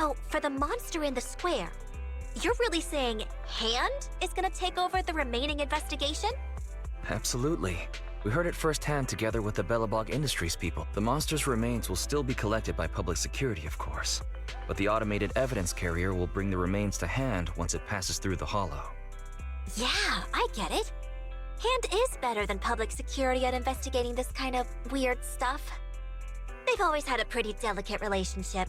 So, for the monster in the square, you're really saying Hand is gonna take over the remaining investigation? Absolutely. We heard it firsthand together with the Bellabog Industries people. The monster's remains will still be collected by public security, of course. But the automated evidence carrier will bring the remains to Hand once it passes through the hollow. Yeah, I get it. Hand is better than public security at investigating this kind of weird stuff. They've always had a pretty delicate relationship.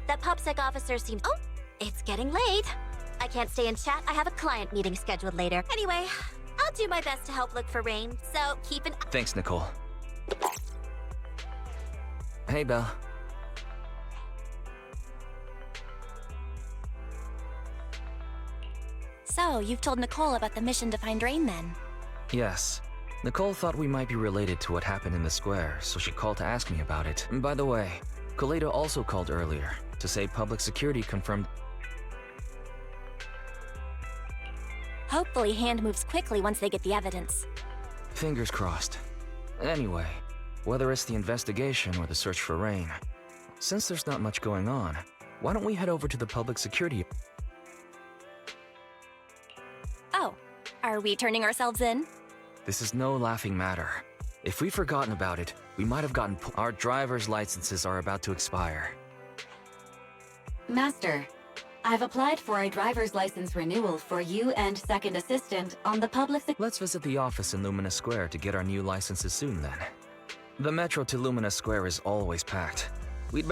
That PubSec officer seems— Oh, it's getting late. I can't stay and chat. I have a client meeting scheduled later. Anyway, I'll do my best to help look for Rain, so keep an— Thanks, Nicole. Hey, Belle. So, you've told Nicole about the mission to find Rain then? Yes. Nicole thought we might be related to what happened in the square, so she called to ask me about it. And by the way, Kaleido also called earlier to say public security confirmed. Hopefully Hand moves quickly once they get the evidence. Fingers crossed. Anyway, whether it's the investigation or the search for Rain, since there's not much going on, why don't we head over to the public security? Oh, are we turning ourselves in? This is no laughing matter. If we'd forgotten about it, we might have gotten our driver's licenses are about to expire. Master, I've applied for a driver's license renewal for you and second assistant on the Let's visit the office in Lumina Square to get our new licenses soon then. The metro to Lumina Square is always packed. We'd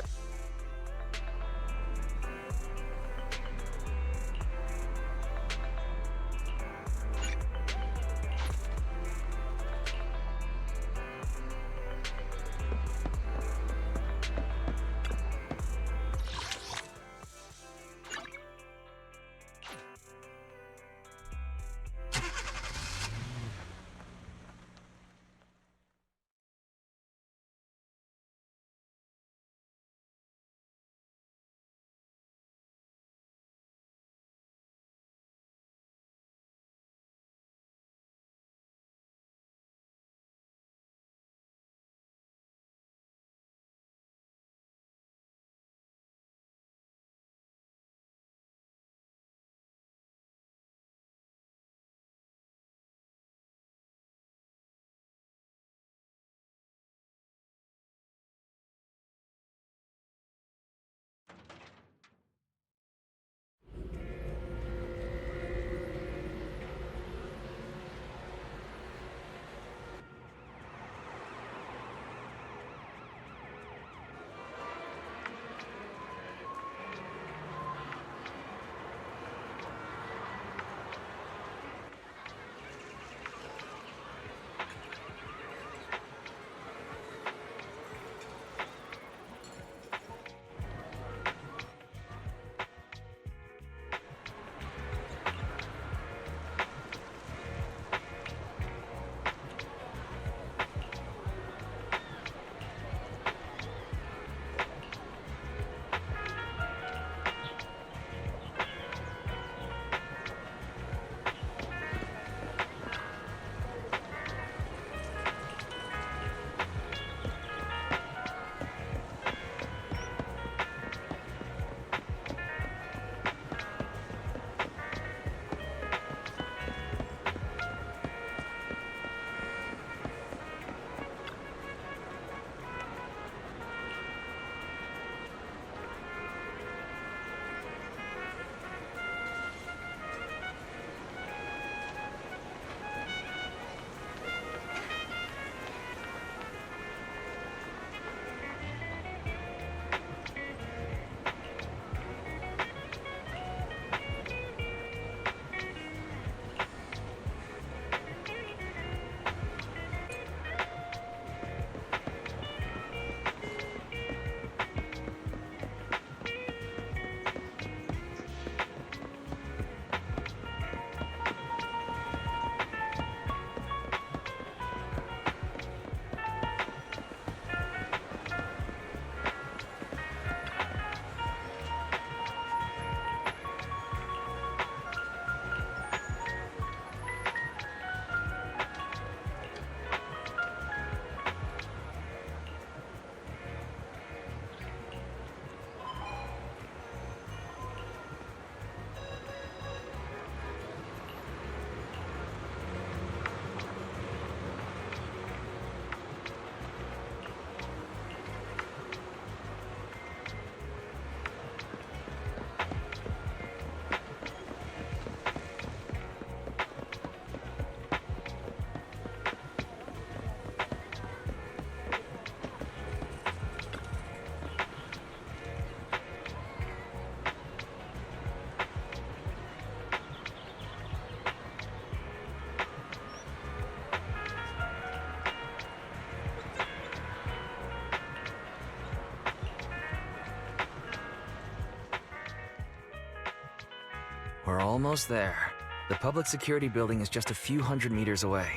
Almost there. The public security building is just a few hundred meters away.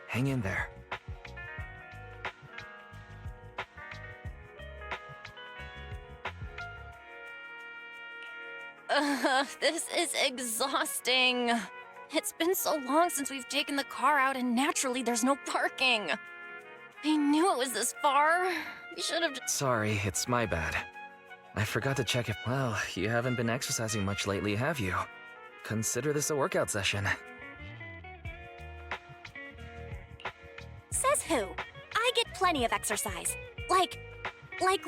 Hang in there. This is exhausting. It's been so long since we've taken the car out, and naturally there's no parking. I knew it was this far. We should have... Sorry, it's my bad. I forgot to check if... Well, you haven't been exercising much lately, have you? Consider this a workout session. Says who? I get plenty of exercise. Like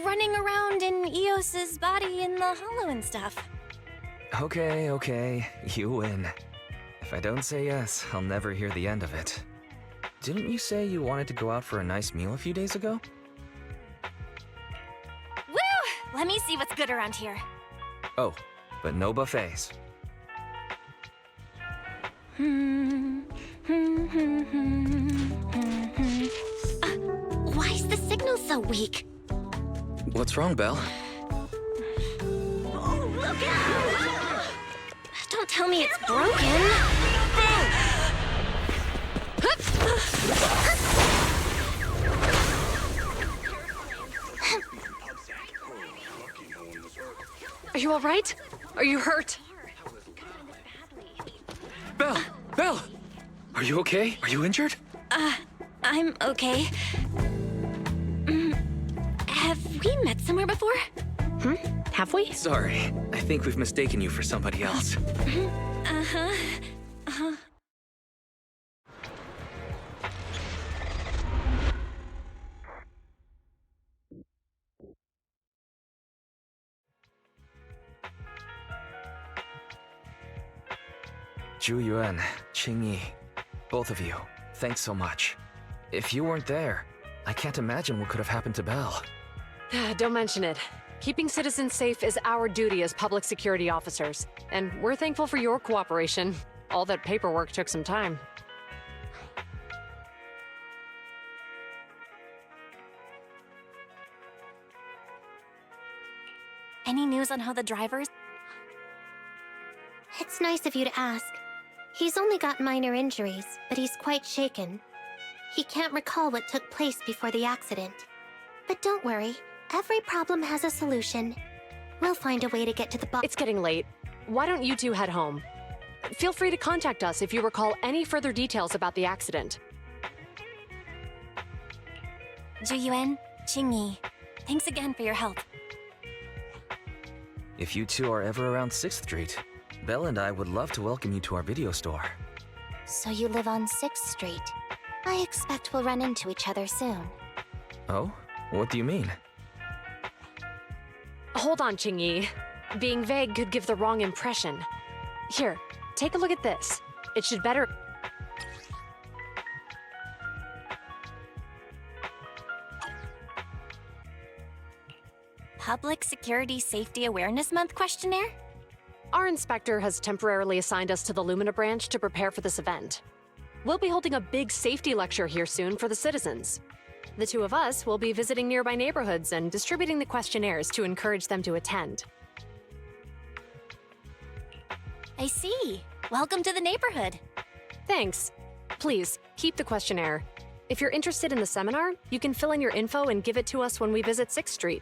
running around in Eos's body in the hollow and stuff. Okay, you win. If I don't say yes, I'll never hear the end of it. Didn't you say you wanted to go out for a nice meal a few days ago? Woo! Let me see what's good around here. Oh, but no buffets. Why is the signal so weak? What's wrong, Belle? Oh, look out! Don't tell me it's broken. Are you all right? Are you hurt? Belle! Are you okay? Are you injured? I'm okay. Have we met somewhere before? Have we? Sorry, I think we've mistaken you for somebody else. Zhu Yuan, Qing Yi, both of you, thanks so much. If you weren't there, I can't imagine what could have happened to Belle. Don't mention it. Keeping citizens safe is our duty as public security officers, and we're thankful for your cooperation. All that paperwork took some time. Any news on how the drivers? It's nice of you to ask. He's only got minor injuries, but he's quite shaken. He can't recall what took place before the accident. But don't worry, every problem has a solution. We'll find a way to get to the bottom. It's getting late. Why don't you two head home? Feel free to contact us if you recall any further details about the accident. Zhu Yuan, Qing Yi, thanks again for your help. If you two are ever around 6th Street, Belle and I would love to welcome you to our video store. So you live on 6th Street. I expect we'll run into each other soon. Oh? What do you mean? Hold on, Qing Yi. Being vague could give the wrong impression. Here, take a look at this. It should better... Public Security Safety Awareness Month questionnaire? Our inspector has temporarily assigned us to the Lumina branch to prepare for this event. We'll be holding a big safety lecture here soon for the citizens. The two of us will be visiting nearby neighborhoods and distributing the questionnaires to encourage them to attend. I see. Welcome to the neighborhood. Thanks. Please, keep the questionnaire. If you're interested in the seminar, you can fill in your info and give it to us when we visit 6th Street.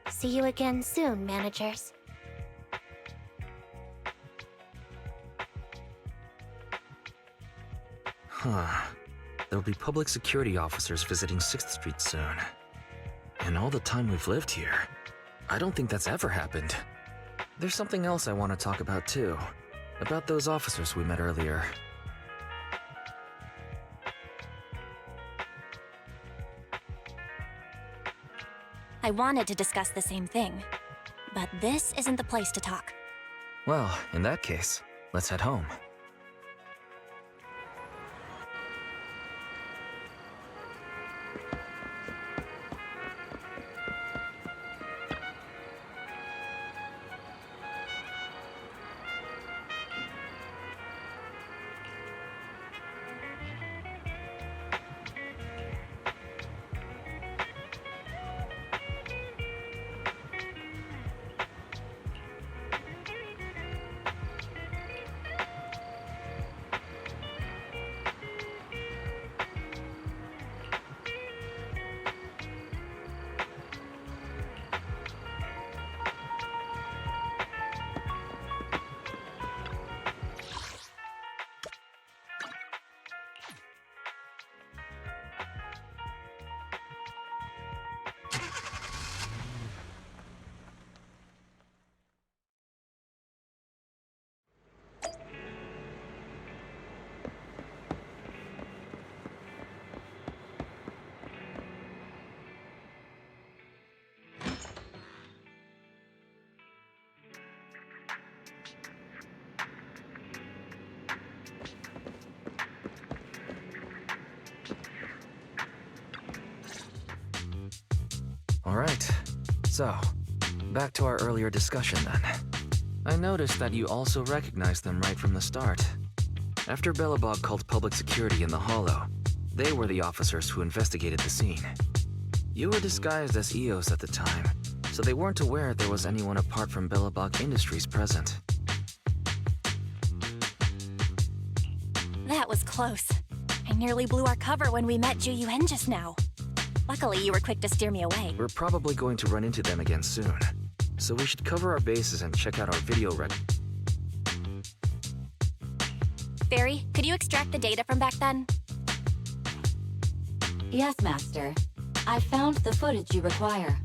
See you again soon, managers. Huh. There'll be public security officers visiting 6th Street soon. In all the time we've lived here, I don't think that's ever happened. There's something else I want to talk about too. About those officers we met earlier. I wanted to discuss the same thing, but this isn't the place to talk. Well, in that case, let's head home. Alright, so, back to our earlier discussion then. I noticed that you also recognized them right from the start. After Belobog called public security in the Hollow, they were the officers who investigated the scene. You were disguised as EOS at the time, so they weren't aware there was anyone apart from Belobog Industries present. That was close. I nearly blew our cover when we met Ju Yuen just now. Luckily, you were quick to steer me away. We're probably going to run into them again soon, so we should cover our bases and check out our video Barry, could you extract the data from back then? Yes, Master. I found the footage you require.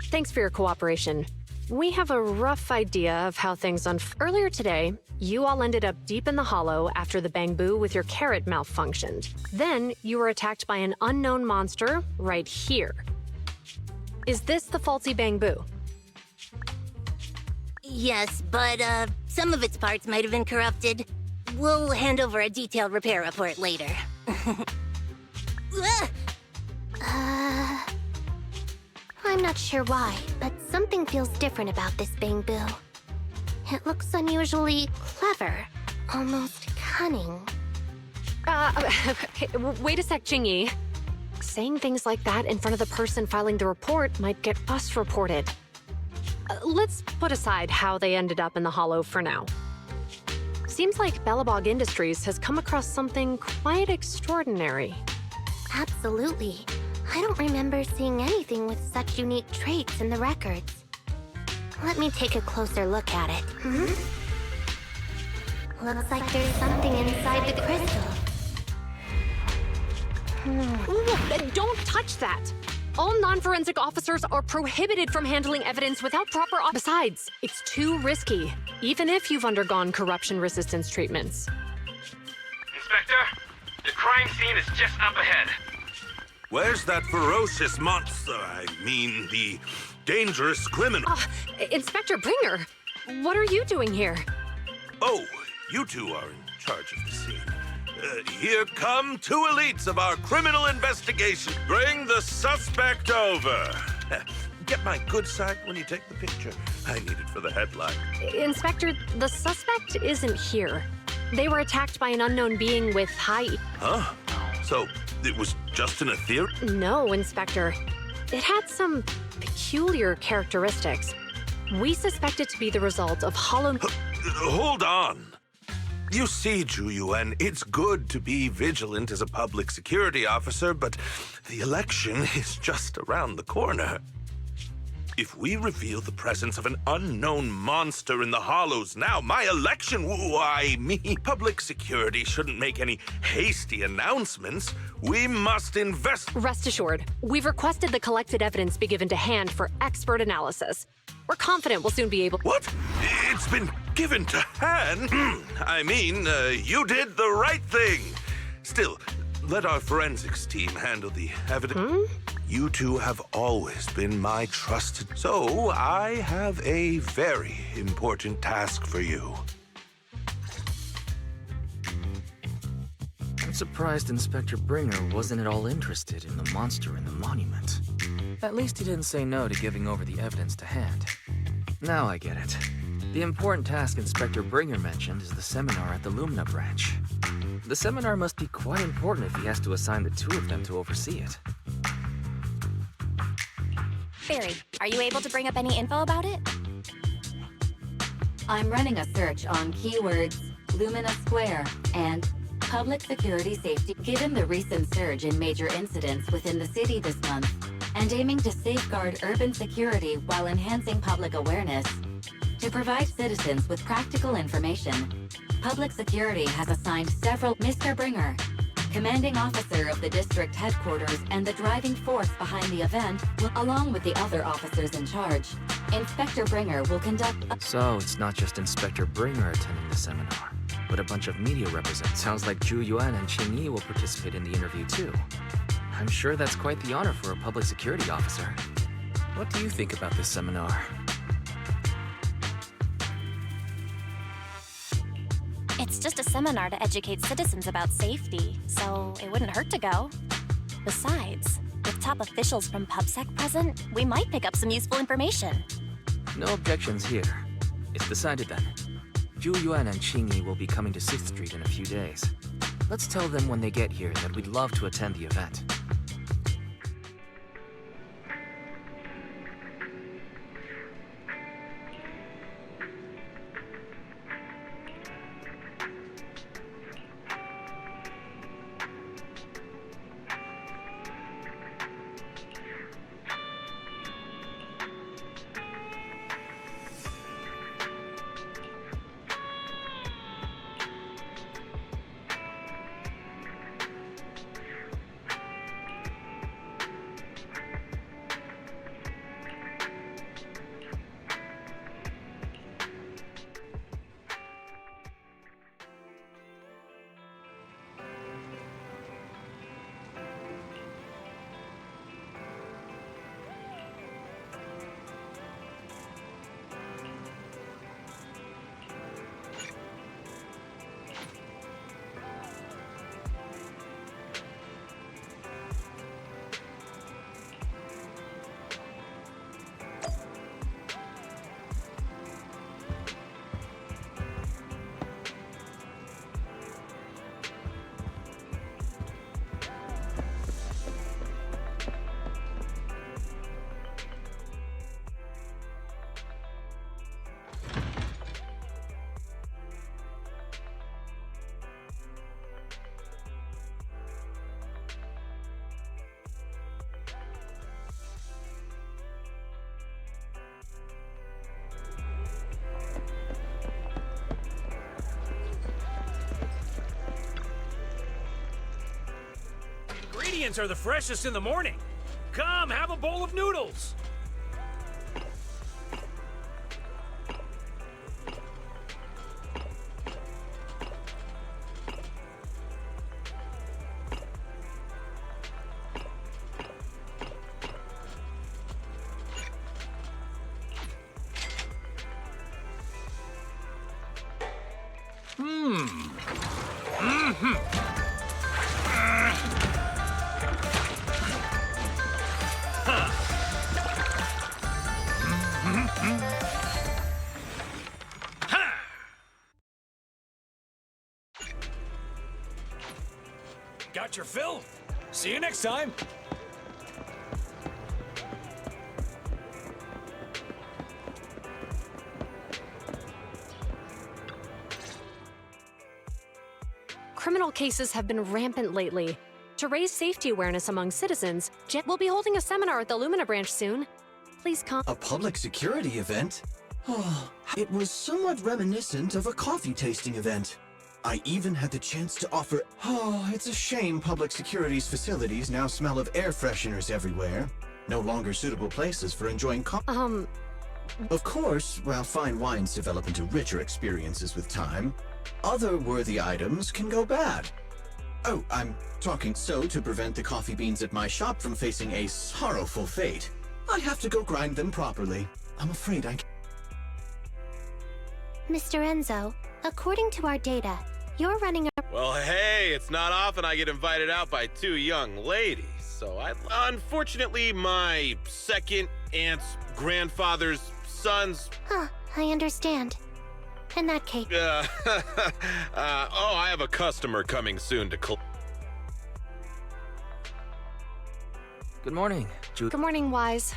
Thanks for your cooperation. We have a rough idea of how things Earlier today, you all ended up deep in the Hollow after the bamboo with your carrot malfunctioned. Then, you were attacked by an unknown monster right here. Is this the faulty bamboo? Yes, but some of its parts might have been corrupted. We'll hand over a detailed repair report later. I'm not sure why, but something feels different about this bamboo. It looks unusually clever, almost cunning. Wait a sec, Jingyi. Saying things like that in front of the person filing the report might get us reported. Let's put aside how they ended up in the Hollow for now. Seems like Belobog Industries has come across something quite extraordinary. Absolutely. I don't remember seeing anything with such unique traits in the records. Let me take a closer look at it. Looks like there's something inside the crystal. Don't touch that! All non-forensic officers are prohibited from handling evidence without proper Besides, it's too risky, even if you've undergone corruption resistance treatments. Inspector, the crime scene is just up ahead. Where's that ferocious monster? I mean, the dangerous criminal. Inspector Bringer, what are you doing here? Oh, you two are in charge of the scene. Here come two elites of our criminal investigation. Bring the suspect over. Get my good side when you take the picture. I need it for the headline. Inspector, the suspect isn't here. They were attacked by an unknown being with high... Huh? So, it was just an ethereal... No, Inspector. It had some peculiar characteristics. We suspect it to be the result of hollow... Hold on. You see, Ju Yuen, it's good to be vigilant as a public security officer, but the election is just around the corner. If we reveal the presence of an unknown monster in the Hollows now, my election, why, me, public security shouldn't make any hasty announcements. We must invest... Rest assured, we've requested the collected evidence be given to hand for expert analysis. We're confident we'll soon be able... What? It's been given to hand? I mean, you did the right thing. Still, let our forensics team handle the evidence. You two have always been my trusted... So, I have a very important task for you. I'm surprised Inspector Bringer wasn't at all interested in the monster in the monument. At least he didn't say no to giving over the evidence to hand. Now I get it. The important task Inspector Bringer mentioned is the seminar at the Lumina branch. The seminar must be quite important if he has to assign the two of them to oversee it. Barry, are you able to bring up any info about it? I'm running a search on keywords Lumina Square and public security safety. Given the recent surge in major incidents within the city this month, and aiming to safeguard urban security while enhancing public awareness, to provide citizens with practical information, Public Security has assigned several Mr. Bringer, commanding officer of the district headquarters and the driving force behind the event, along with the other officers in charge. Inspector Bringer will conduct a... So it's not just Inspector Bringer attending the seminar, but a bunch of media representatives. Sounds like Ju Yuen and Qingyi will participate in the interview too. I'm sure that's quite the honor for a public security officer. What do you think about this seminar? It It's just a seminar to educate citizens about safety, so it wouldn't hurt to go. Besides, with top officials from PubSec present, we might pick up some useful information. No objections here. It's decided then. Zhu Yuan and Qing Yi will be coming to 6th Street in a few days. Let's tell them when they get here that we'd love to attend the event. Ingredients are the freshest in the morning. Come, have a bowl of noodles. Got your fill? See you next time. Criminal cases have been rampant lately. To raise safety awareness among citizens, Jet will be holding a seminar at the Lumina branch soon. Please come. A public security event? Oh, it was somewhat reminiscent of a coffee tasting event. I even had the chance to offer... Oh, it's a shame public security's facilities now smell of air fresheners everywhere. No longer suitable places for enjoying Of course, while fine wines develop into richer experiences with time, other worthy items can go bad. Oh, I'm talking so to prevent the coffee beans at my shop from facing a sorrowful fate. I have to go grind them properly. I'm afraid I... Mr. Enzo, according to our data, you're running a... Well, hey, it's not often I get invited out by two young ladies, so unfortunately, my second aunt's grandfather's son's... Huh, I understand. In that case... I have a customer coming soon to... Good morning, Ju. Good morning, Wise.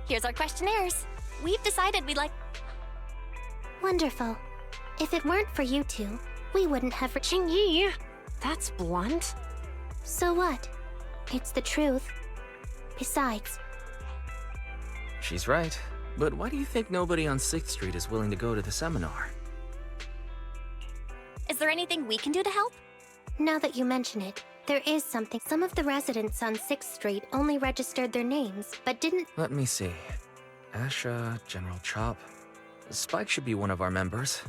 Here's our questionnaires. We've decided we'd like... Wonderful. If it weren't for you two, we wouldn't have... Qing Yi! That's blunt. So what? It's the truth. Besides... She's right. But why do you think nobody on 6th Street is willing to go to the seminar? Is there anything we can do to help? Now that you mention it, there is something. Some of the residents on 6th Street only registered their names, but didn't... Let me see. Asha, General Chop. Spike should be one of our members.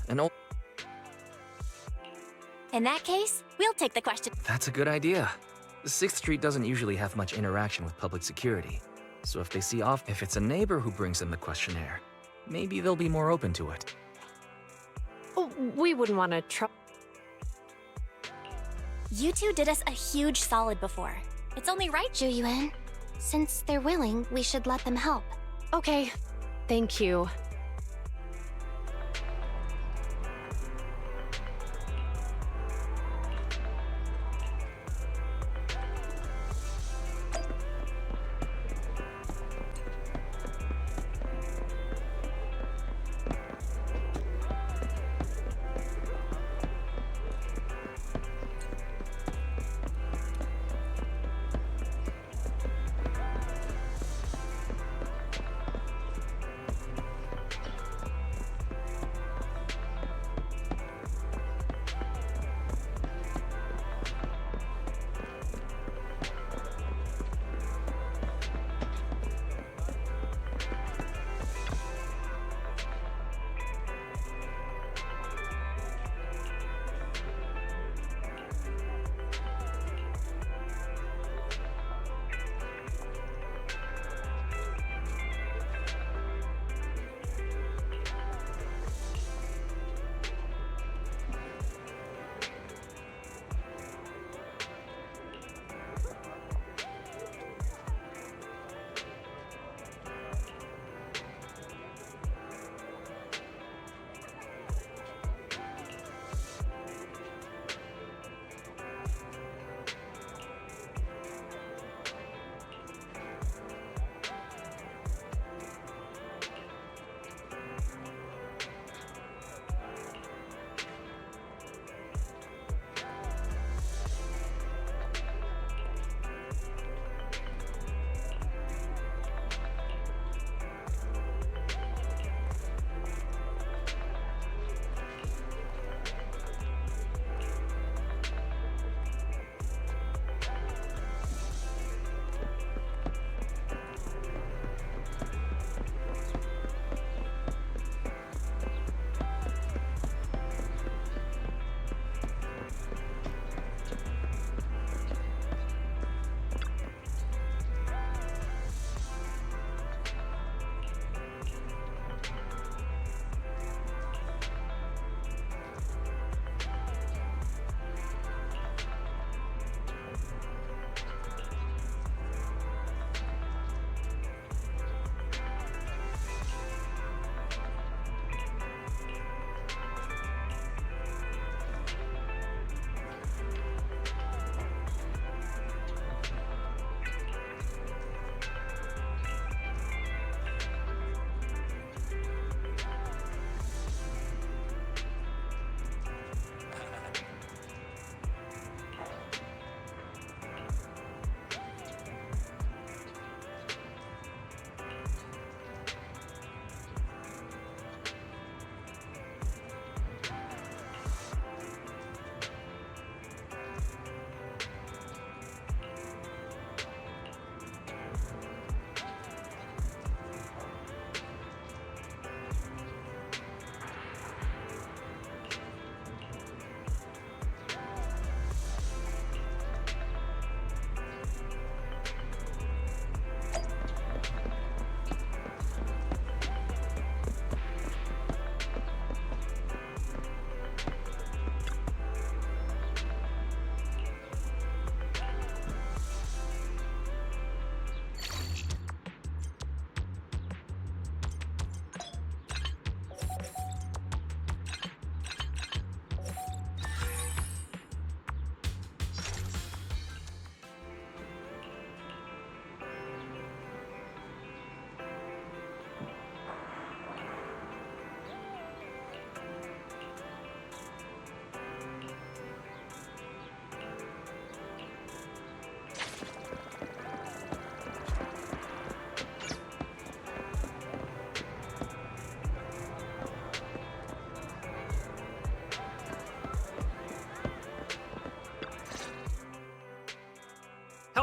In that case, we'll take the question. That's a good idea. 6th Street doesn't usually have much interaction with public security. So if they see if it's a neighbor who brings them the questionnaire, maybe they'll be more open to it. Oh, we wouldn't want to try. You two did us a huge solid before. It's only right. Zhu Yuan, since they're willing, we should let them help. Okay, thank you.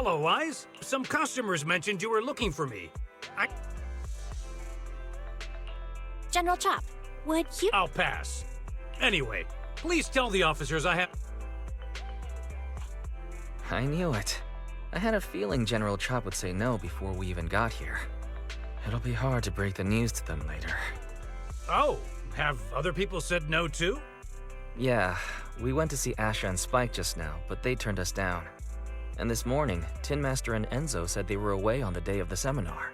Hello, Wise. Some customers mentioned you were looking for me. General Chop, would you— I'll pass. Anyway, please tell the officers I have— I knew it. I had a feeling General Chop would say no before we even got here. It'll be hard to break the news to them later. Oh, Have other people said no too? Yeah, we went to see Asha and Spike just now, but they turned us down. And this morning, Tin Master and Enzo said they were away on the day of the seminar.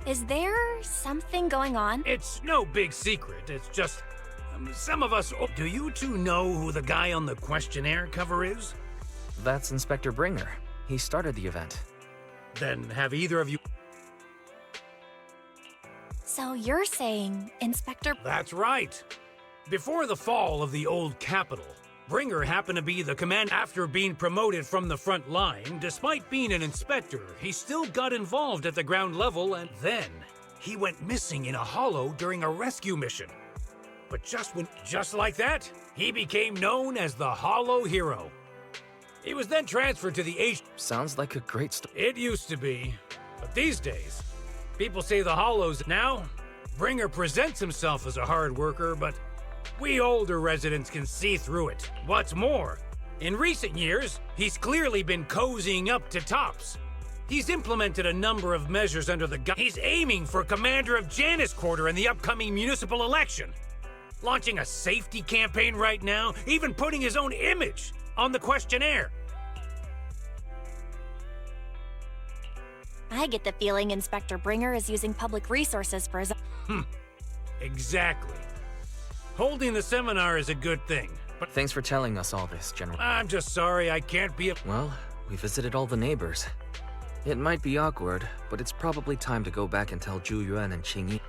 Is there something going on? It's no big secret. It's just some of us. Do you two know who the guy on the questionnaire cover is? That's Inspector Bringer. He started the event. Then have either of you? So you're saying Inspector... That's right. Before the fall of the old Capitol, Bringer happened to be the command. After being promoted from the front line, despite being an inspector, he still got involved at the ground level, and then he went missing in a hollow during a rescue mission. But just like that, he became known as the Hollow Hero. He was then transferred to the H. Sounds like a great story. It used to be, but these days, people say the Hollows. Now, Bringer presents himself as a hard worker, but we older residents can see through it. What's more, in recent years, he's clearly been cozying up to Tops. He's implemented a number of measures under the He's aiming for commander of Janus Quarter in the upcoming municipal election. Launching a safety campaign right now, even putting his own image on the questionnaire. I get the feeling Inspector Bringer is using public resources for his... Exactly. Holding the seminar is a good thing, but... Thanks for telling us all this, General. I'm just sorry I can't be a... Well, we visited all the neighbors. It might be awkward, but it's probably time to go back and tell Zhu Yuan and Qing Yi.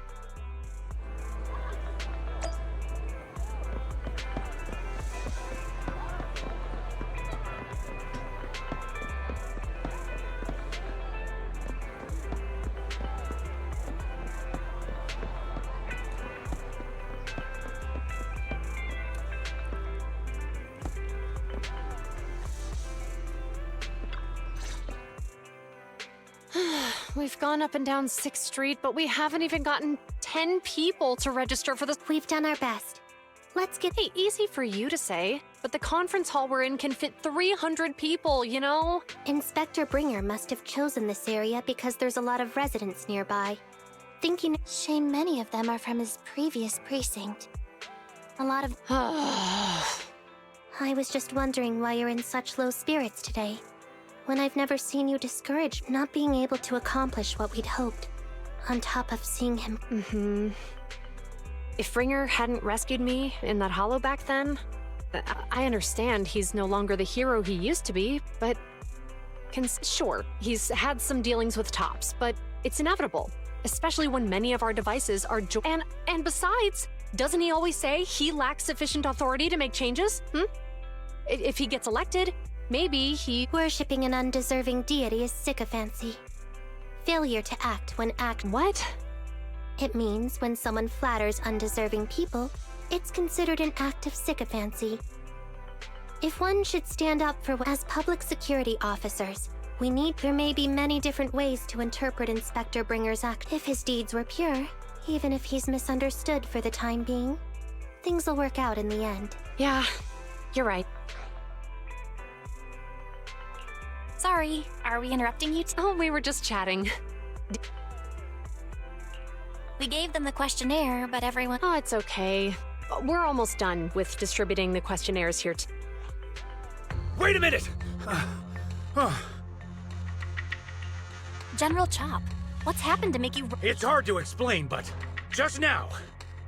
We've gone up and down 6th Street, but we haven't even gotten 10 people to register for this. We've done our best. Let's get... Hey, easy for you to say, but the conference hall we're in can fit 300 people, you know? Inspector Bringer must have chosen this area because there's a lot of residents nearby. Thinking... Shame many of them are from his previous precinct. A lot of... I was just wondering why you're in such low spirits today, when I've never seen you discouraged, not being able to accomplish what we'd hoped, on top of seeing him. If Bringer hadn't rescued me in that hollow back then, I understand he's no longer the hero he used to be, but... Sure, he's had some dealings with Tops, but it's inevitable, especially when many of our devices are And besides, doesn't he always say he lacks sufficient authority to make changes? If he gets elected, maybe he... Worshipping an undeserving deity is sycophancy. Failure to act when What? It means when someone flatters undeserving people, it's considered an act of sycophancy. If one should stand up for... As public security officers, there may be many different ways to interpret Inspector Bringer's act. If his deeds were pure, even if he's misunderstood for the time being, things will work out in the end. Yeah, you're right. Sorry, are we interrupting you? Oh, we were just chatting. We gave them the questionnaire, but everyone... Oh, it's okay. We're almost done with distributing the questionnaires here. Wait a minute! General Chop, what's happened to make you... It's hard to explain, but just now,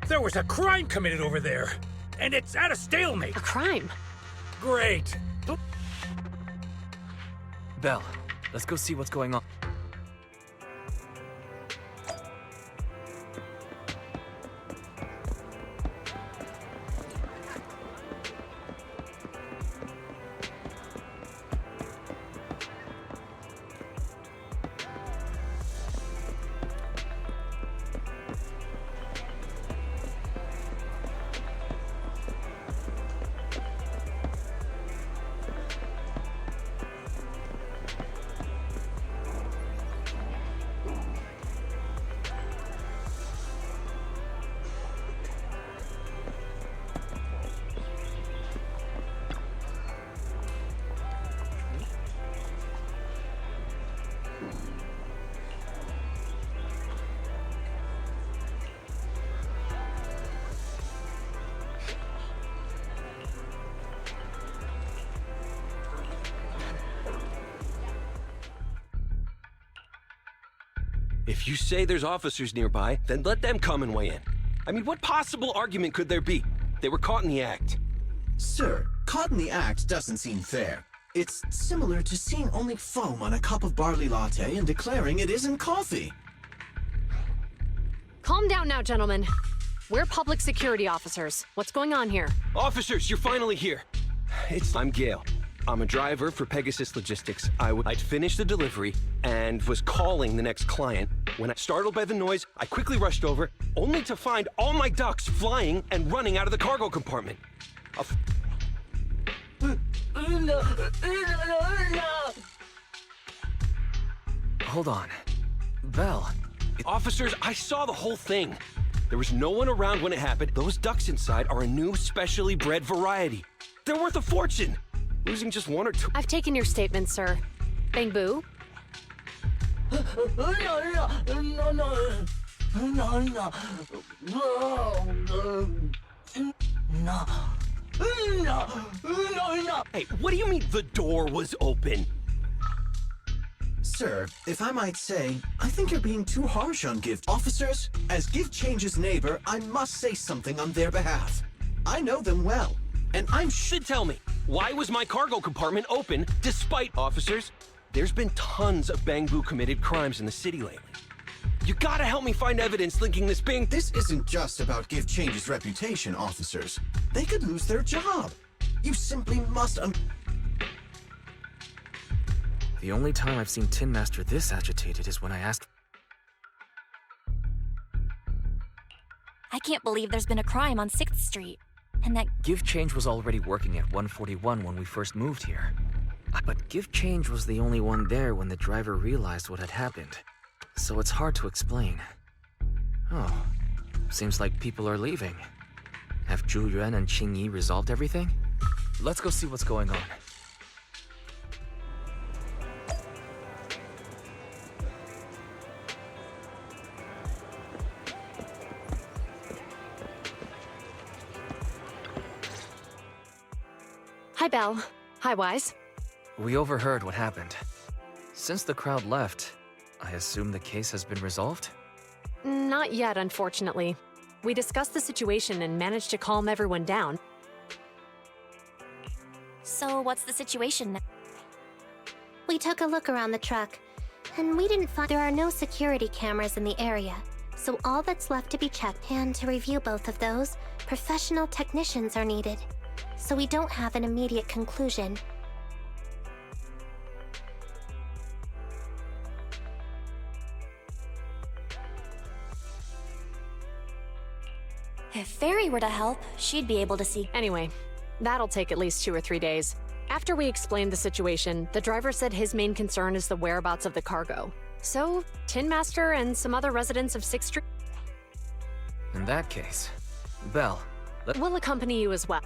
there was a crime committed over there, and it's at a stalemate. A crime? Great. Belle, let's go see what's going on. If you say there's officers nearby, then let them come and weigh in. I mean, what possible argument could there be? They were caught in the act. Sir, caught in the act doesn't seem fair. It's similar to seeing only foam on a cup of barley latte and declaring it isn't coffee. Calm down now, gentlemen. We're public security officers. What's going on here? Officers, you're finally here. I'm Gale. I'm a driver for Pegasus Logistics. I'd finished the delivery and was calling the next client. When I startled by the noise, I quickly rushed over, only to find all my ducks flying and running out of the cargo compartment. Hold on. Belle. Officers, I saw the whole thing. There was no one around when it happened. Those ducks inside are a new, specially bred variety. They're worth a fortune. Losing just one or two... I've taken your statement, sir. Bang Boo? Hey, what do you mean the door was open? Sir, if I might say, I think you're being too harsh on Gift. Officers, as Gift Change's neighbor, I must say something on their behalf. I know them well, and should tell me, why was my cargo compartment open despite officers? There's been tons of Bangbu committed crimes in the city lately. You gotta help me find evidence linking this Bing... This isn't just about Gift Change's reputation, officers. They could lose their job. You simply must The only time I've seen Tin Master this agitated is when I asked... I can't believe there's been a crime on 6th Street. And that... Give Change was already working at 141 when we first moved here. But Give Change was the only one there when the driver realized what had happened. So it's hard to explain. Oh, seems like people are leaving. Have Zhu Yuan and Qing Yi resolved everything? Let's go see what's going on. Hi, Belle. Hi, Wise. We overheard what happened. Since the crowd left, I assume the case has been resolved? Not yet, unfortunately. We discussed the situation and managed to calm everyone down. So what's the situation now? We took a look around the truck, and we didn't find... There are no security cameras in the area, so all that's left to be checked. And to review both of those, professional technicians are needed. So we don't have an immediate conclusion. If Fairy were to help, she'd be able to see... Anyway, that'll take at least 2 or 3 days. After we explained the situation, the driver said his main concern is the whereabouts of the cargo. So, Tin Master and some other residents of 6th Street... In that case, Belle, we'll accompany you as well.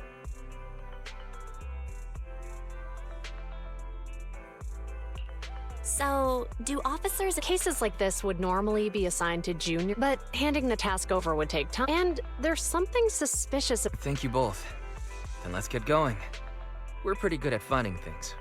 So, do officers... Cases like this would normally be assigned to Junior, but handing the task over would take time. And there's something suspicious... Thank you both. Then let's get going. We're pretty good at finding things.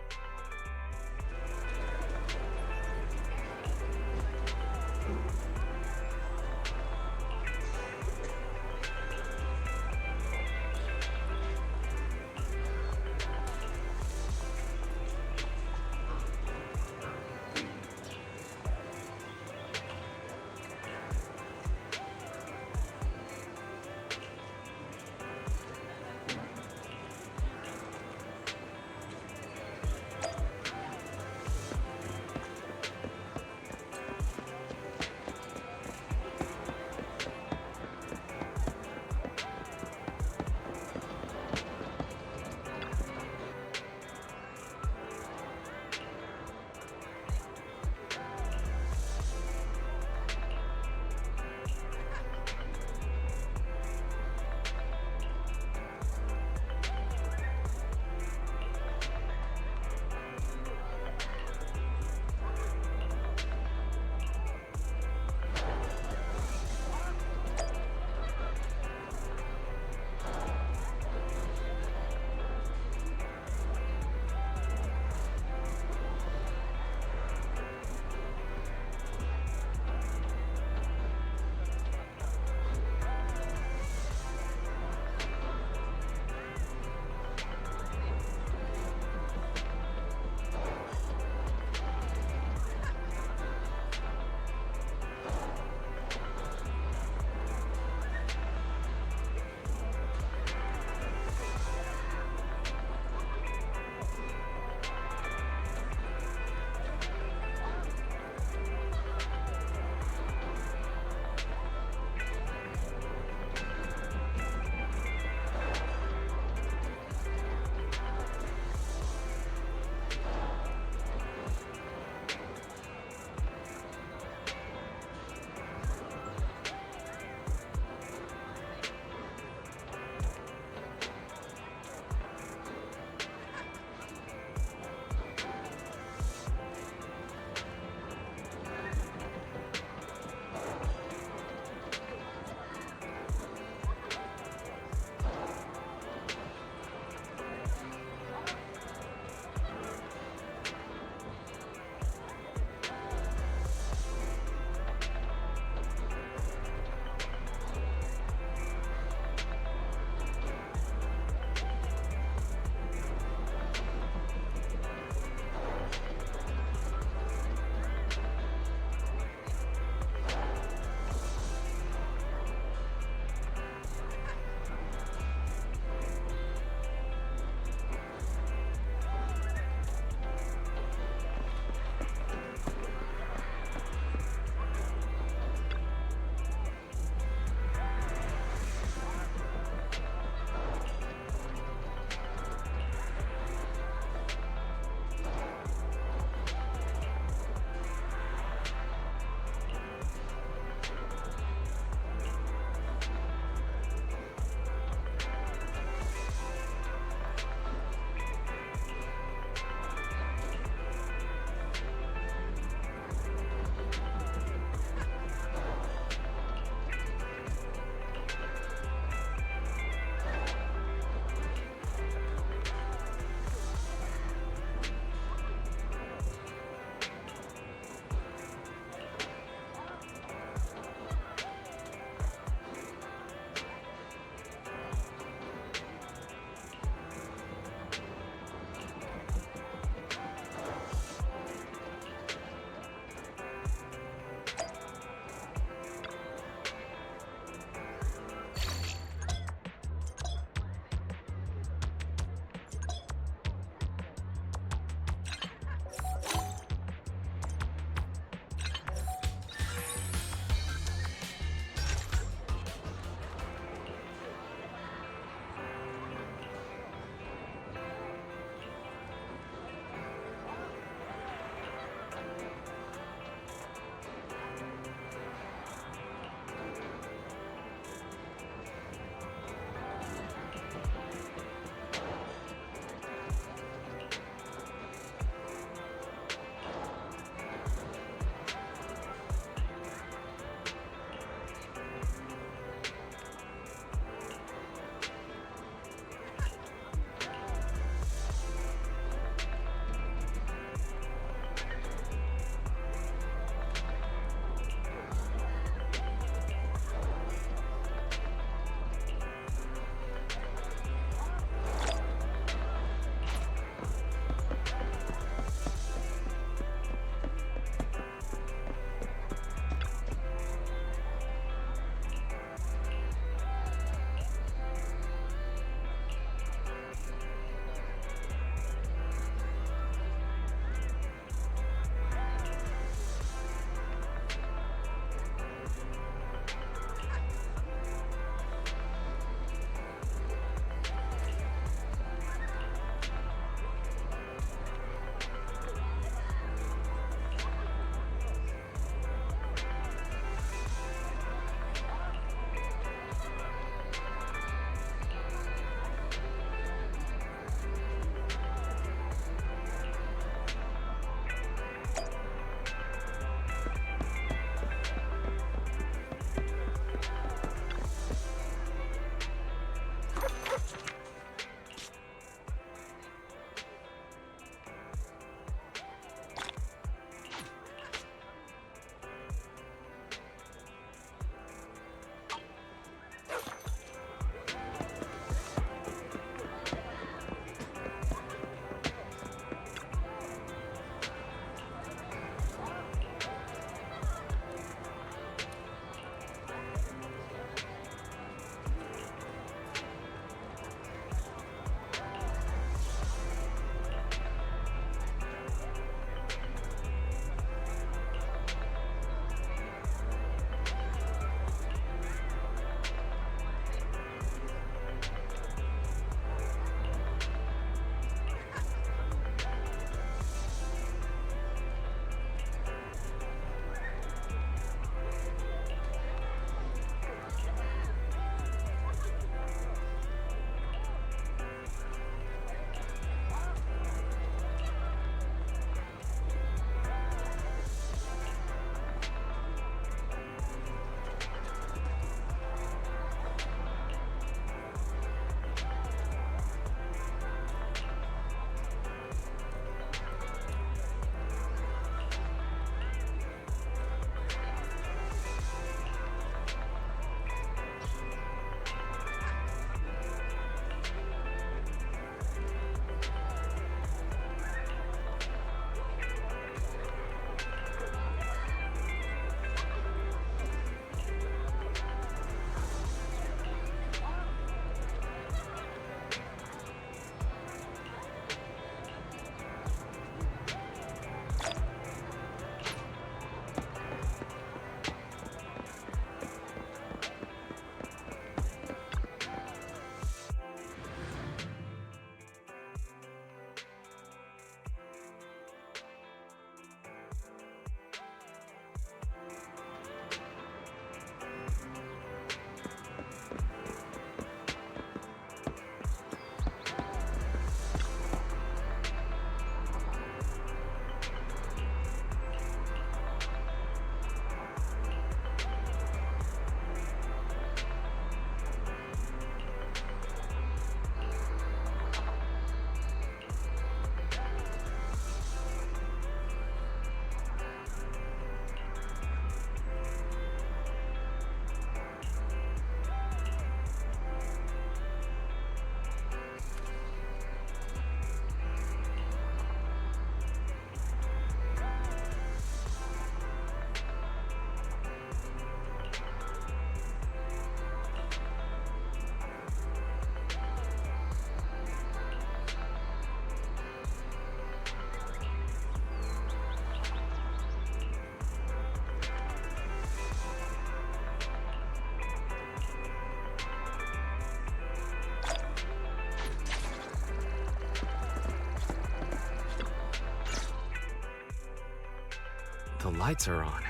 lights are on.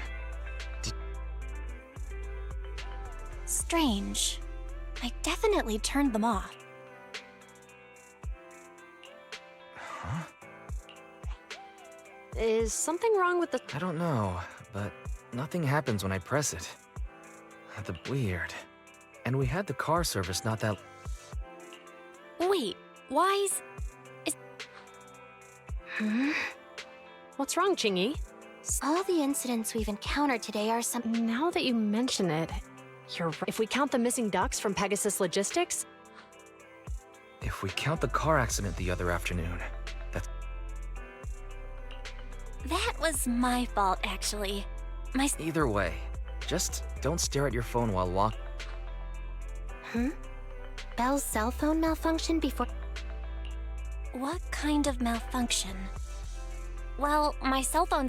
Strange. I definitely turned them off. Huh? Is something wrong with the... I don't know, but nothing happens when I press it. Weird. And we had the car service not that... Wait, Wise? What's wrong, Chingy? All the incidents we've encountered today are some... Now that you mention it, you're right. If we count the missing ducks from Pegasus Logistics... If we count the car accident the other afternoon, that's... That was my fault, actually. Either way, just don't stare at your phone while walking. Belle's cell phone malfunctioned before... What kind of malfunction? Well, my cell phone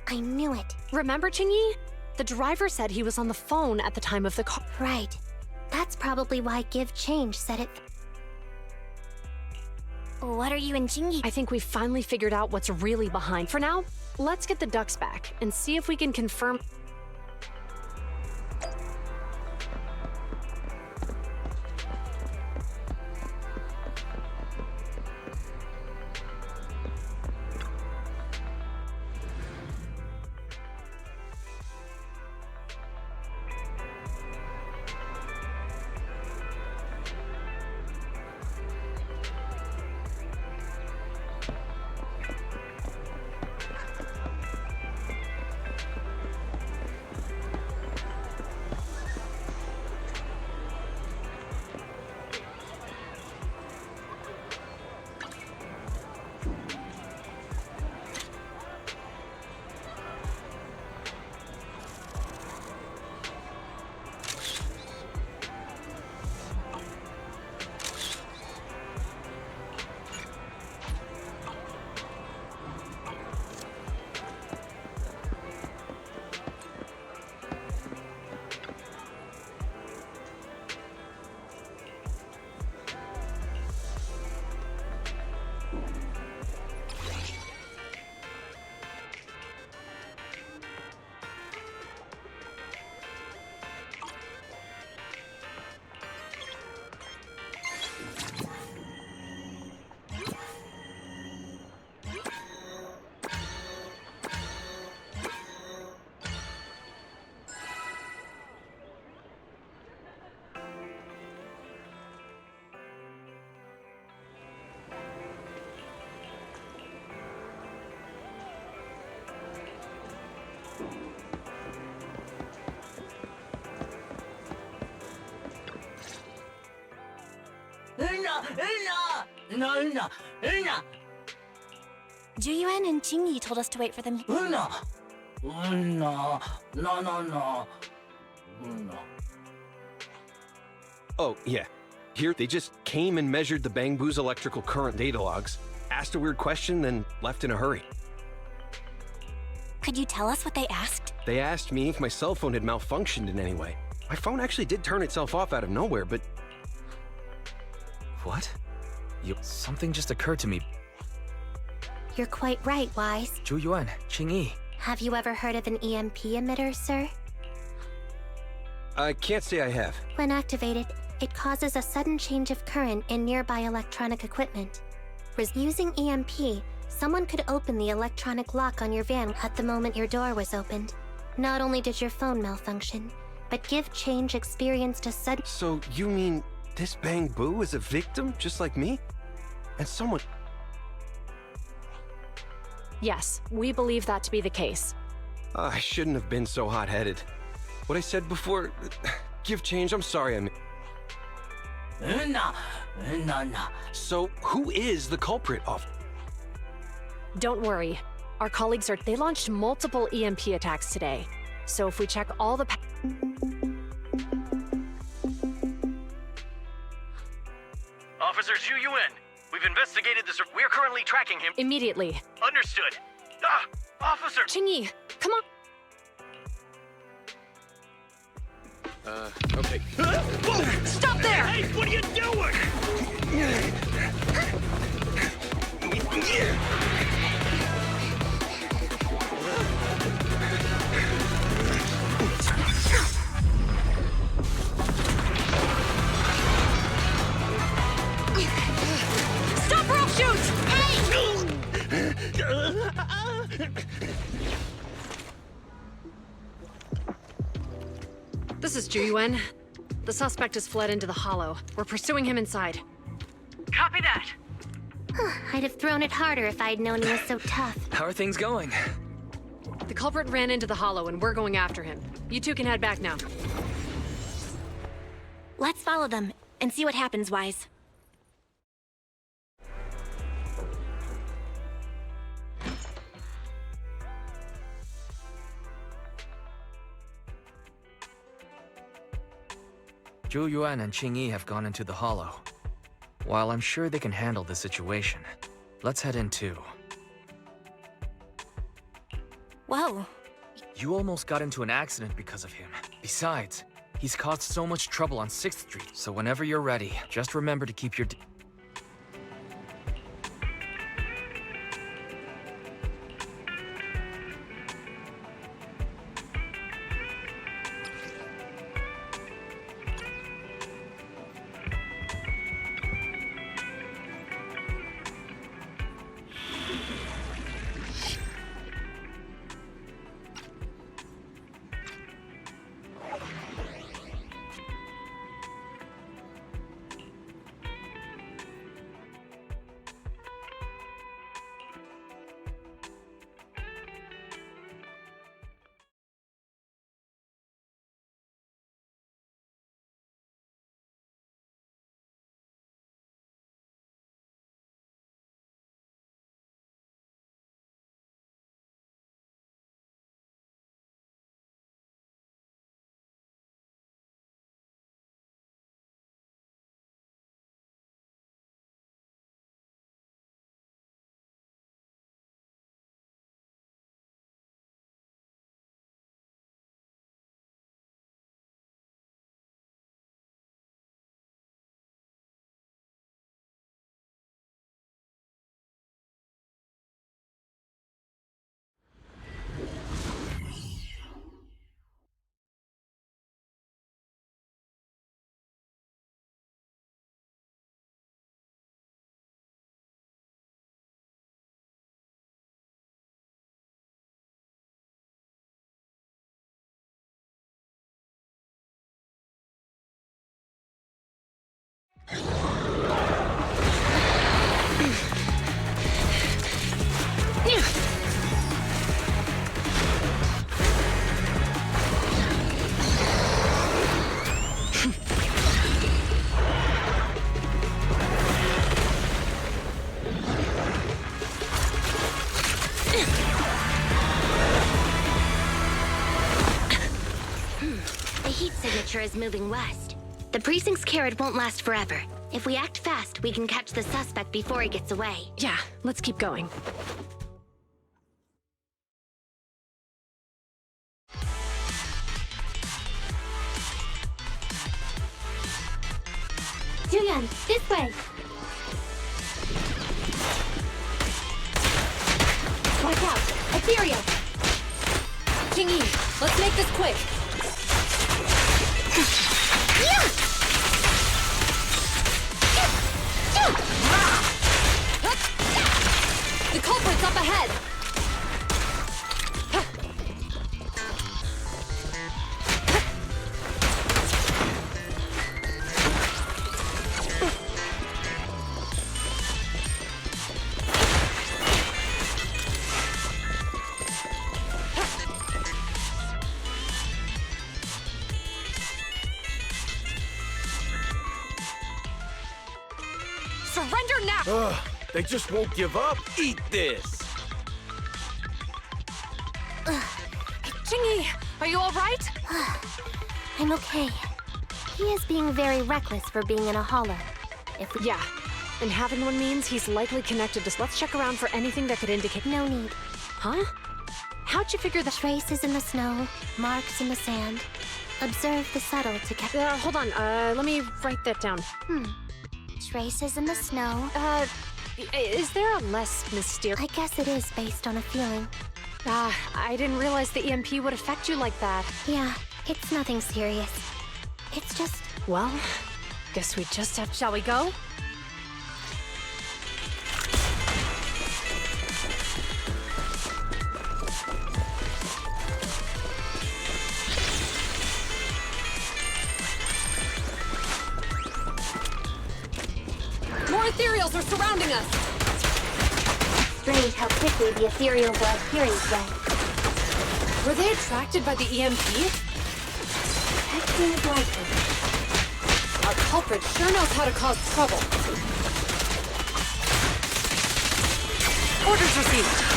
I knew it. Remember, Chingy? The driver said he was on the phone at the time of the car. Right. That's probably why Give Change said it. What are you and Chingy? I think we finally figured out what's really behind. For now, let's get the ducks back and see if we can confirm... Juyuan and Chingy told us to wait for them. Oh, yeah. Here, they just came and measured the Bang Boo's electrical current data logs, asked a weird question, then left in a hurry. Could you tell us what they asked? They asked me if my cell phone had malfunctioned in any way. My phone actually did turn itself off out of nowhere, but... What? Something just occurred to me. You're quite right, Wise. Juyuan, Qingyi. Have you ever heard of an EMP emitter, sir? I can't say I have. When activated, it causes a sudden change of current in nearby electronic equipment. Using EMP, someone could open the electronic lock on your van at the moment your door was opened. Not only did your phone malfunction, but Give Change experienced a sudden... So you mean this Bang Boo is a victim, just like me? And someone... Yes, we believe that to be the case. I shouldn't have been so hot-headed. What I said before... Give Change, I'm sorry I... So, who is the culprit of... Don't worry. Our colleagues they launched multiple EMP attacks today. So if we check all the... Officer Zhu Yuan, we've investigated this. We're currently tracking him. Immediately. Understood. Officer! Qingyi, come on! Okay. Whoa! Stop there! Hey, what are you doing? This is Ju-Yuen. The suspect has fled into the hollow. We're pursuing him inside. Copy that. I'd have thrown it harder if I'd known he was so tough. How are things going? The culprit ran into the hollow and we're going after him. You two can head back now. Let's follow them and see what happens, Wise. Ju-Yuen and Qing-Yi have gone into the hollow. While I'm sure they can handle the situation, let's head in too. Whoa. You almost got into an accident because of him. Besides, he's caused so much trouble on 6th Street, so whenever you're ready, just remember to keep your... Is moving west. The precinct's carrot won't last forever. If we act fast, we can catch the suspect before he gets away. Yeah, let's keep going. Ju-Yuen, this way! Watch out! Ethereal! Qing-Yi, let's make this quick. The culprit's up ahead! Surrender now! Ugh, they just won't give up. Eat this! Qing-Yi, are you all right? I'm okay. He is being very reckless for being in a hollow. If we... Yeah, and having one means he's likely connected to... Let's check around for anything that could indicate... No need. Huh? How'd you figure the... Traces in the snow, marks in the sand. Observe the subtle to catch... hold on, let me write that down. Traces in the snow. Is there a less mysterious... I guess it is based on a feeling. I didn't realize the EMP would affect you like that. Yeah, it's nothing serious. It's just... Well, guess we just have... Shall we go? ethereals are surrounding us! Strange how quickly the ethereals are adhering to them. Were they attracted by the EMP? That seems likely. Our culprit sure knows how to cause trouble. Orders received.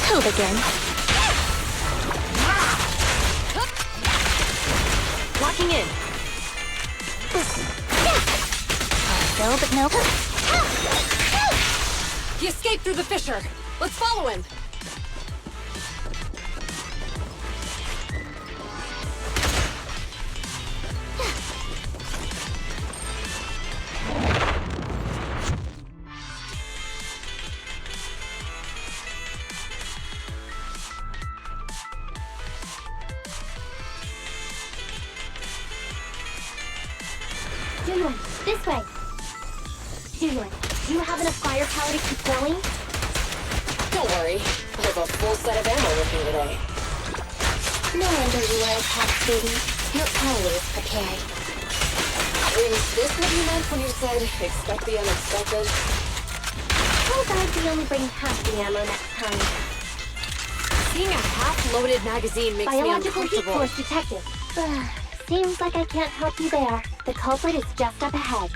Hold again. Locking in. No, but no. He escaped through the fissure. Let's follow him. Juyun, this way. Juyun, do you have enough firepower to keep going? Don't worry. I have a full set of ammo with me today. No wonder you were attacked, baby. You're always prepared. Is this what you meant when you said, expect the unexpected? How about we only bring half the ammo next time? Seeing a half-loaded magazine makes Biological me heat uncomfortable. force detected. Seems like I can't help you there. The culprit is just up ahead.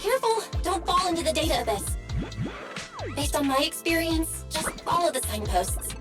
Careful! Don't fall into the data abyss. Based on my experience, just follow the signposts.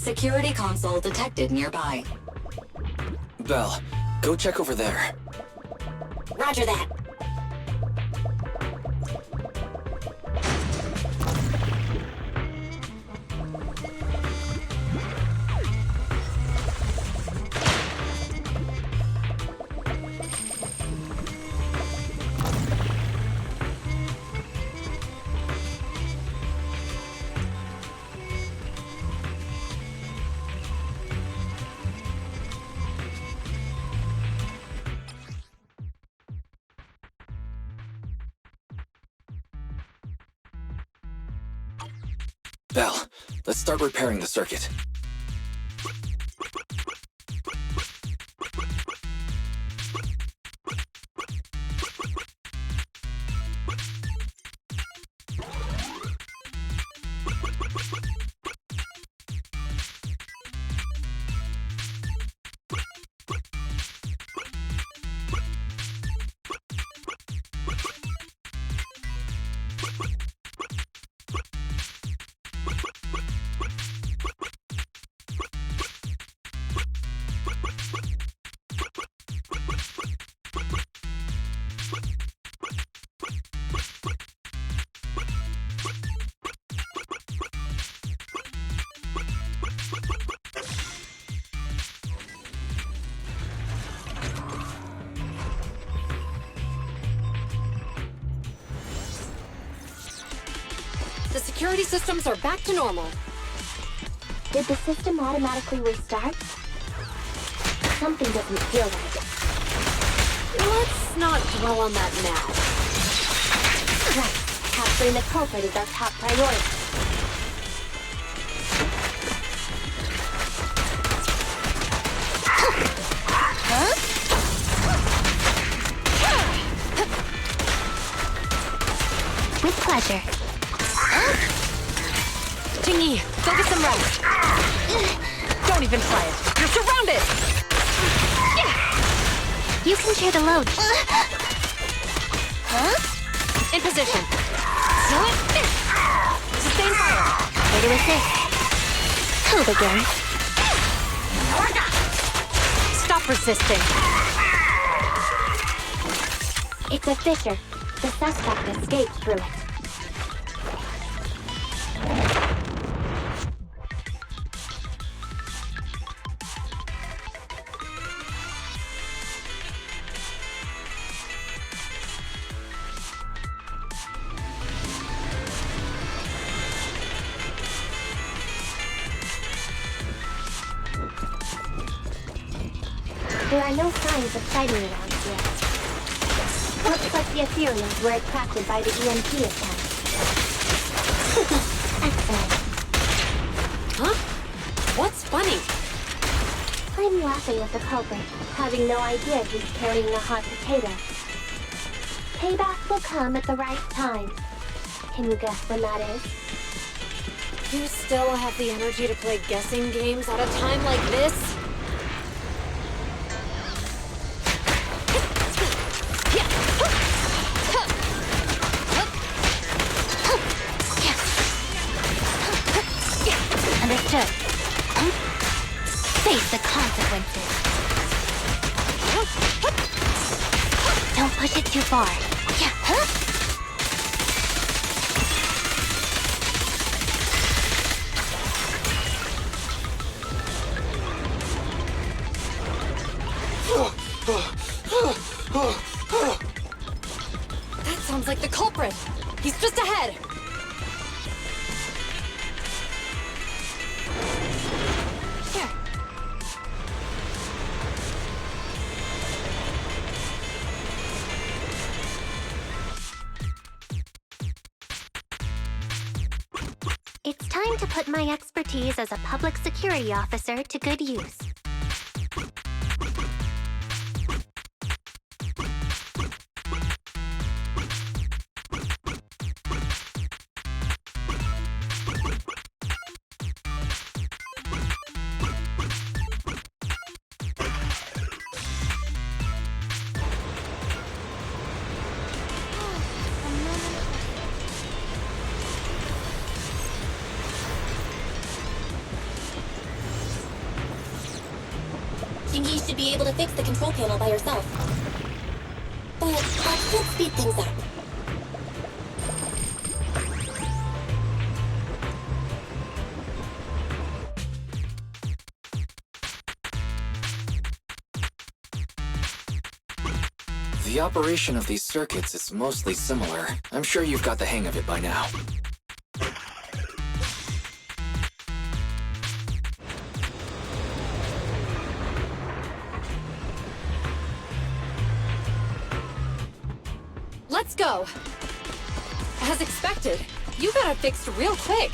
Security console detected nearby. Belle, go check over there. Roger that. Belle, let's start repairing the circuit. The security systems are back to normal. Did the system automatically restart? Something doesn't feel right. Let's not dwell on that now. Right. Capturing the culprit is our top priority. With pleasure. Tingy, go get some rest. Don't even try it. You're surrounded! You can share the load. In position. Sustain fire. Way to assist. Help again. Stop resisting. It's a fissure. The suspect escaped through it. There are no signs of fighting around here. Looks like the Ethereals were attracted by the EMP attack. Excellent. Huh? What's funny? I'm laughing at the culprit, having no idea he's carrying a hot potato. Payback will come at the right time. Can you guess when that is? You still have the energy to play guessing games at a time like this? Understood. Face the consequences. Don't push it too far. That sounds like the culprit. He's just ahead. Sure. It's time to put my expertise as a public security officer to good use. should be able to fix the control panel by yourself. But that could speed things up. The operation of these circuits is mostly similar. I'm sure you've got the hang of it by now. Let's go! As expected, you got it fixed real quick.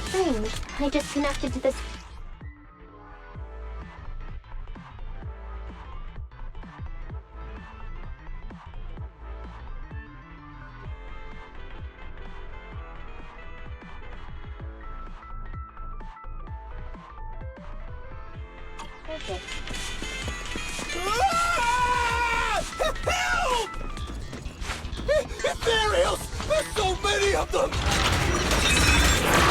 Strange. I just connected to this. Perfect. Help! Ethereals! There's so many of them!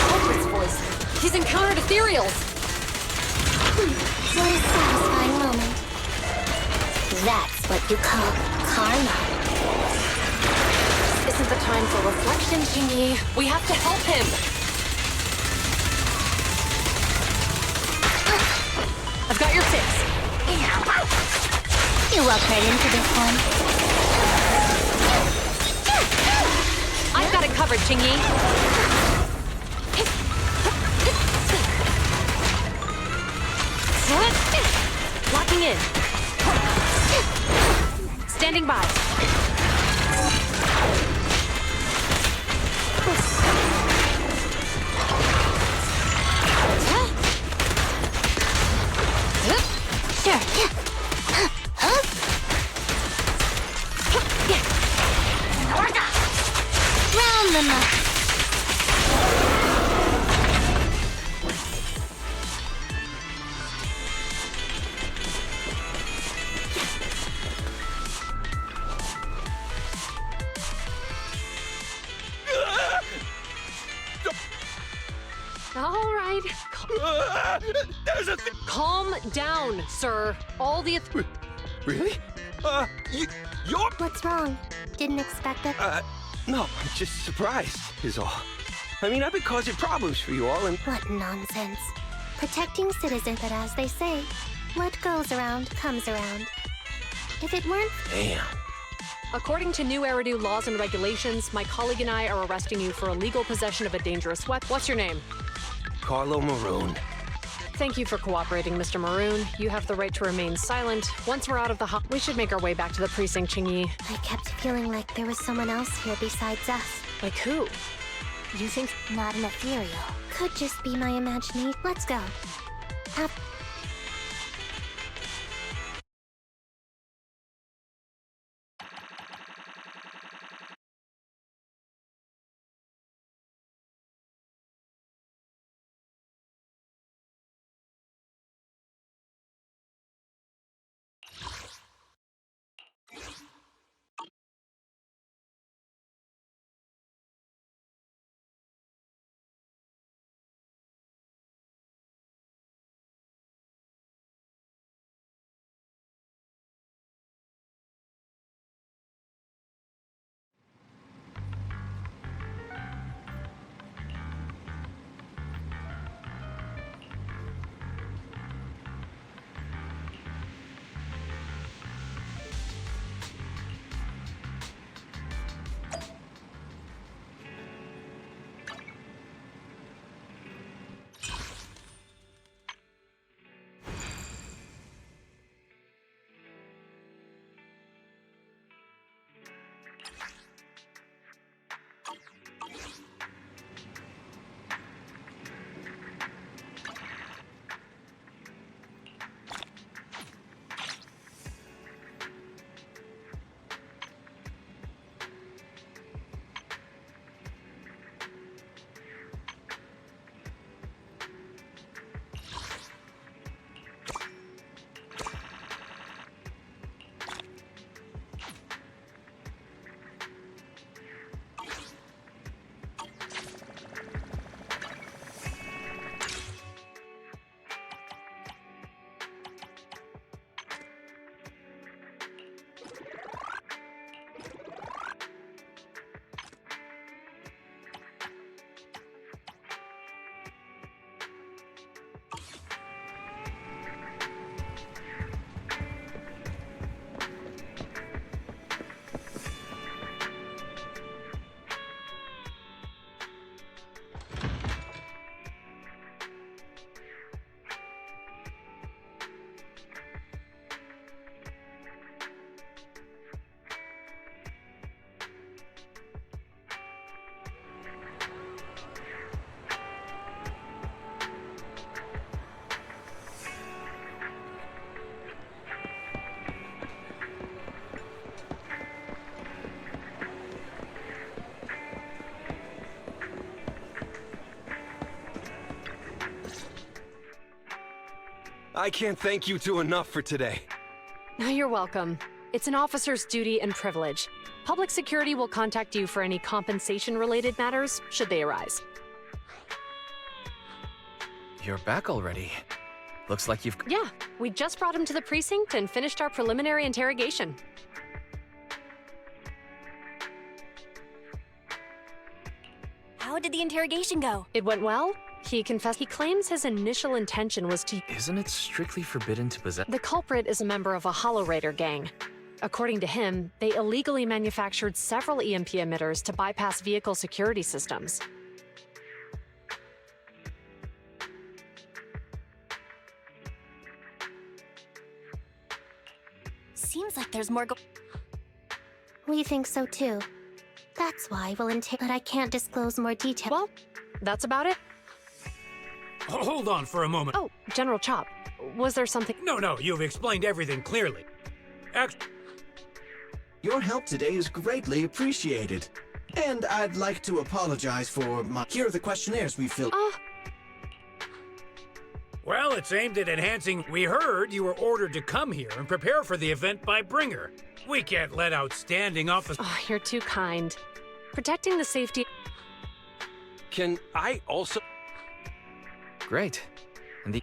Culprit's voice. He's encountered ethereals! What a satisfying moment. That's what you call karma. This isn't the time for reflection, Chingy. We have to help him! I've got your fix. You walk right into this one. I've got it covered, Chingy. Locking in. Standing by. Sure. Round them up. All right. There's a Calm down, sir. All the Really? You're... What's wrong? Didn't expect it? No, I'm just surprised, is all. I mean, I've been causing problems for you all, and... What nonsense. Protecting citizens, but as they say, what goes around comes around. If it weren't... Damn. According to new Eridu laws and regulations, my colleague and I are arresting you for illegal possession of a dangerous weapon. What's your name? Carlo Maroon. Thank you for cooperating, Mr. Maroon. You have the right to remain silent. Once we're out of the we should make our way back to the precinct, Chingy. I kept feeling like there was someone else here besides us. Like who? You think not an ethereal? Could just be my imagination. Let's go. I can't thank you two enough for today. You're welcome. It's an officer's duty and privilege. Public security will contact you for any compensation-related matters, should they arise. You're back already. Looks like you've... Yeah, we just brought him to the precinct and finished our preliminary interrogation. How did the interrogation go? It went well. He confessed. He claims his initial intention was to... Isn't it strictly forbidden to possess... The culprit is a member of a Hollow Raider gang. According to him, they illegally manufactured several EMP emitters to bypass vehicle security systems. Seems like there's more We think so too. That's why we'll but I can't disclose more detail. Well, that's about it. Hold on for a moment. Oh, General Chop, was there something... No, you've explained everything clearly. Your help today is greatly appreciated. And I'd like to apologize for my... Here are the questionnaires we filled. Well, it's aimed at enhancing... We heard you were ordered to come here and prepare for the event by Bringer. We can't let outstanding officers... Oh, you're too kind. Protecting the safety... Can I also... Great. And the...